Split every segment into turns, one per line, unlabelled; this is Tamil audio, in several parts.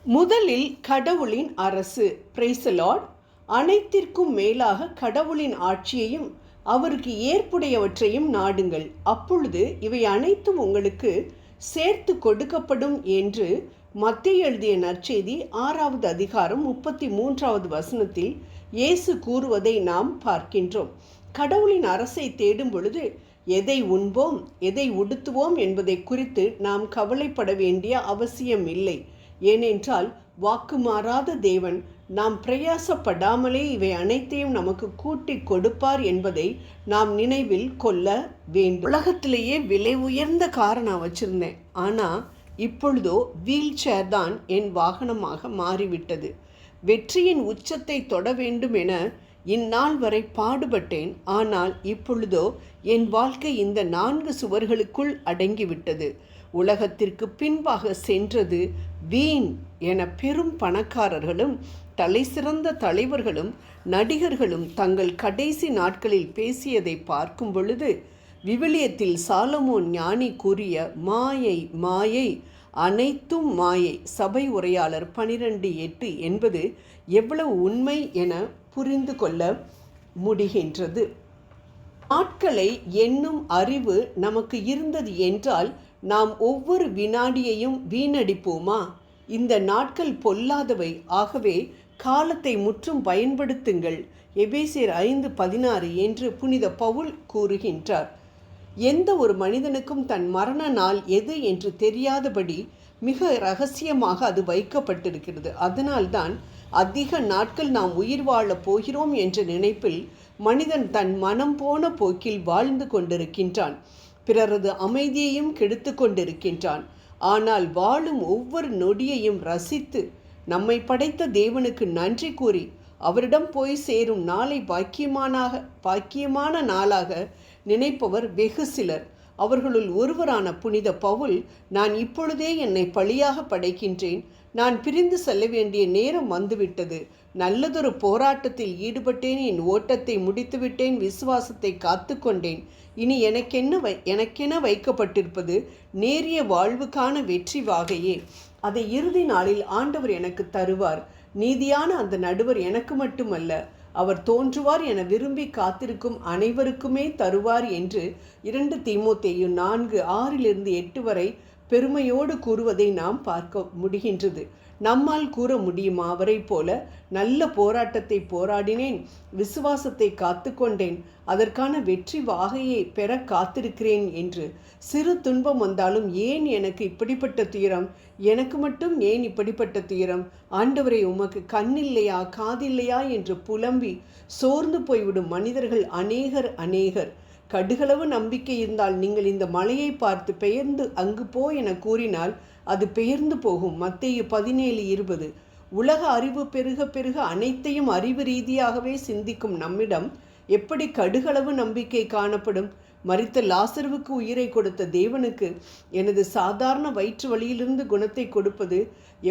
முதலில் கடவுளின் அரசு. Praise the Lord. அனைத்திற்கும் மேலாக கடவுளின் ஆட்சியையும் அவருக்கு ஏற்புடையவற்றையும் நாடுங்கள், அப்பொழுது இவை அனைத்தும் உங்களுக்கு சேர்த்து கொடுக்கப்படும் என்று மத்தேயு எழுதிய நற்செய்தி 6வது அதிகாரம் 33வது வசனத்தில் இயேசு கூறுவதை நாம் பார்க்கின்றோம். கடவுளின் அரசை தேடும் பொழுது எதை உண்போம், எதை உடுத்துவோம் என்பதை குறித்து நாம் கவலைப்பட வேண்டிய அவசியம் இல்லை. ஏனென்றால் வாக்கு மாறாத தேவன் நாம் பிரயாசப்படாமலே இவை அனைத்தையும் நமக்கு கூட்டி கொடுப்பார் என்பதை நாம் நினைவில் கொள்ள வேண்டும். உலகத்திலேயே விலை உயர்ந்த காரை நான் வச்சிருந்தேன், ஆனால் இப்பொழுதோ வீல் சேர் தான் என் வாகனமாக மாறிவிட்டது. வெற்றியின் உச்சத்தை தொட வேண்டும் என இந்நாள் வரை பாடுபட்டேன், ஆனால் இப்பொழுதோ என் வாழ்க்கை இந்த 4 சுவர்களுக்குள் அடங்கிவிட்டது. உலகத்திற்கு பின்பாக சென்றது வீண் என பெரும் பணக்காரர்களும் தலை சிறந்த தலைவர்களும் நடிகர்களும் தங்கள் கடைசி நாட்களில் பேசியதை பார்க்கும் பொழுது, விவிலியத்தில் சாலமோன் ஞானி கூறிய மாயை மாயை அனைத்தும் மாயை, சபை உரையாளர் 12:8 என்பது எவ்வளவு உண்மை என புரிந்து கொள்ள முடிகின்றது. நாட்களை எண்ணும் அறிவு நமக்கு இருந்தது என்றால் நாம் ஒவ்வொரு வினாடியையும் வீணடிப்போமா? இந்த நாட்கள் பொல்லாதவை, ஆகவே காலத்தை முற்றும் பயன்படுத்துங்கள். எபேசியர் 5:16 என்று புனித பவுல் கூறுகின்றார். எந்த ஒரு மனிதனுக்கும் தன் மரண நாள் எது என்று தெரியாதபடி மிக இரகசியமாக அது வைக்கப்பட்டிருக்கிறது. அதனால்தான் அதிக நாட்கள் நாம் உயிர் வாழப் போகிறோம் என்ற நினைப்பில் மனிதன் தன் மனம் போன போக்கில் வாழ்ந்து கொண்டிருக்கின்றான். பிறரது அமைதியையும் கெடுத்து கொண்டிருக்கின்றான். ஆனால் வாழும் ஒவ்வொரு நொடியையும் ரசித்து நம்மை படைத்த தேவனுக்கு நன்றி கூறி அவரிடம் போய் சேரும் நாளை பாக்கியமான நாளாக நினைப்பவர் வெகு சிலர். அவர்களுள் ஒருவரான புனித பவுல், நான் இப்பொழுதே என்னை பழியாக படைக்கின்றேன், நான் பிரிந்து செல்ல வேண்டிய நேரம் வந்துவிட்டது, நல்லதொரு போராட்டத்தில் ஈடுபட்டேன், என் ஓட்டத்தை முடித்துவிட்டேன், விசுவாசத்தை காத்து கொண்டேன், இனி எனக்கென வைக்கப்பட்டிருப்பது நேரிய வாழ்வுக்கான வெற்றி வாகையே, அதை இறுதி நாளில் ஆண்டவர் எனக்கு தருவார், நீதியான அந்த நடுவர் எனக்கு மட்டுமல்ல, அவர் தோன்றுவார் என விரும்பி காத்திருக்கும் அனைவருக்குமே தருவார் என்று 2 தீமோத்தேயு 4:6-8 வரை பெருமையோடு கூறுவதை நாம் பார்க்க முடிகின்றது. நம்மால் கூற முடியுமா? அவரை போல நல்ல போராட்டத்தை போராடினேன், விசுவாசத்தை காத்து கொண்டேன், அதற்கான வெற்றி வாகையை பெற காத்திருக்கிறேன் என்று. சிறு துன்பம் வந்தாலும் ஏன் எனக்கு இப்படிப்பட்ட துயரம், எனக்கு மட்டும் ஏன் இப்படிப்பட்ட துயரம், ஆண்டவரை உமக்கு கண்ணில்லையா காதில்லையா என்று புலம்பி சோர்ந்து போய்விடும் மனிதர்கள் அநேகர். கடுகளவு நம்பிக்கை இருந்தால் நீங்கள் இந்த மலையை பார்த்து பெயர்ந்து அங்கு போ என கூறினால் அது பெயர்ந்து போகும். மத்தேயு 17:20. உலக அறிவு பெருக பெருக அனைத்தையும் அறிவு ரீதியாகவே சிந்திக்கும் நம்மிடம் எப்படி கடுகளவு நம்பிக்கை காணப்படும்? மரித்த லாசருவுக்கு உயிரை கொடுத்த தேவனுக்கு எனது சாதாரண வயிற்று வலியிலிருந்து குணத்தை கொடுப்பது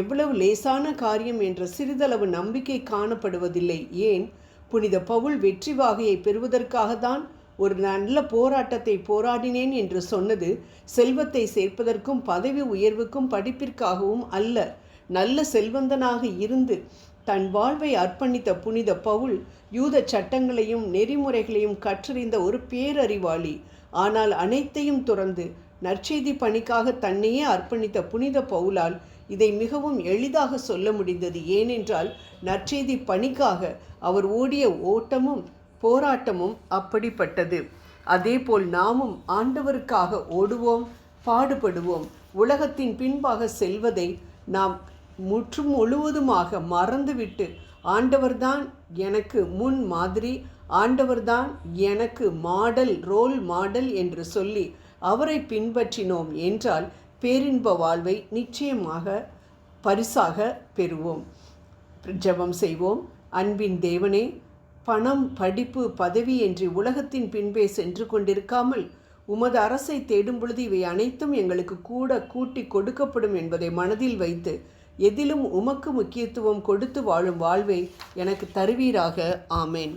எவ்வளவு லேசான காரியம் என்ற சிறிதளவு நம்பிக்கை காணப்படுவதில்லை. ஏன்? புனித பவுல் வெற்றி வாகையை பெறுவதற்காக தான் ஒரு நல்ல போராட்டத்தை போராடினேன் என்று சொன்னது செல்வத்தை சேர்ப்பதற்கும் பதவி உயர்வுக்கும் படிப்பிற்காகவும் அல்ல. நல்ல செல்வந்தனாக இருந்து தன் வாழ்வை அர்ப்பணித்த புனித பவுல் யூத சட்டங்களையும் நெறிமுறைகளையும் கற்றறிந்த ஒரு பேரறிவாளி. ஆனால் அனைத்தையும் துறந்து நற்செய்தி பணிக்காக தன்னையே அர்ப்பணித்த புனித பவுலால் இதை மிகவும் எளிதாக சொல்ல முடிந்தது. ஏனென்றால் நற்செய்தி பணிக்காக அவர் ஓடிய ஓட்டமும் போராட்டமும் அப்படிப்பட்டது. அதேபோல் நாமும் ஆண்டவருக்காக ஓடுவோம், பாடுபடுவோம். உலகத்தின் பின்பாக செல்வதை நாம் முழுவதுமாக மறந்துவிட்டு, ஆண்டவர்தான் எனக்கு முன் மாதிரி, ஆண்டவர்தான் எனக்கு ரோல் மாடல் என்று சொல்லி அவரை பின்பற்றினோம் என்றால் பேரின்ப வாழ்வை நிச்சயமாக பரிசாக பெறுவோம். ஜெபம் செய்வோம். அன்பின் தேவனே, பணம், படிப்பு, பதவி என்று உலகத்தின் பின்பே சென்று கொண்டிருக்காமல் உமது அரசை தேடும் பொழுது இவை அனைத்தும் எங்களுக்கு கூட்டி கொடுக்கப்படும் என்பதை மனதில் வைத்து எதிலும் உமக்கு முக்கியத்துவம் கொடுத்து வாழும் வாழ்வை எனக்கு தருவீராக. ஆமேன்.